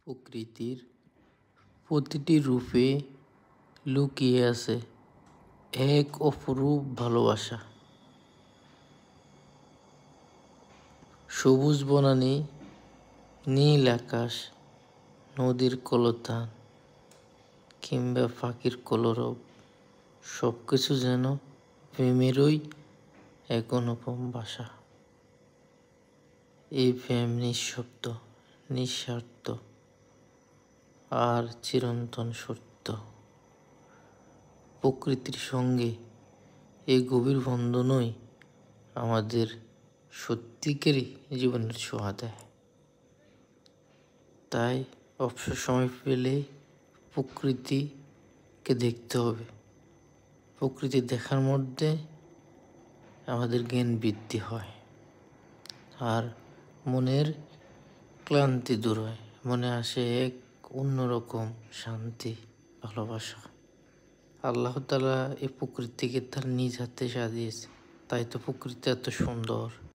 প্রকৃতির প্রতিটি রূপে লুকিয়ে আছে এক অপরূপ ভালোবাসা। সবুজ বনানী, নীল আকাশ, নদীর কলতান কিংবা পাখির কলরব, সবকিছু যেন প্রেমেরই এক অনুপম ভাষা। এই প্রেম নিঃশব্দ, নিঃস্বার্থ আর চিরন্তন সত্য। প্রকৃতির সঙ্গে এই গভীর বন্ধনই আমাদের সত্যিকারই জীবনের ছোঁয়া দেয়। তাই অবসর সময় পেলে প্রকৃতিকে দেখতে হবে। প্রকৃতি দেখার মধ্যে আমাদের জ্ঞান বৃদ্ধি হয় আর মনের ক্লান্তি দূর হয়। মনে আসে এক অন্যরকম শান্তি, ভালোবাসা। আল্লাহ তাআলা এই প্রকৃতিকে তার নিজ হাতে সাজিয়েছে, তাই তো প্রকৃতি এত সুন্দর।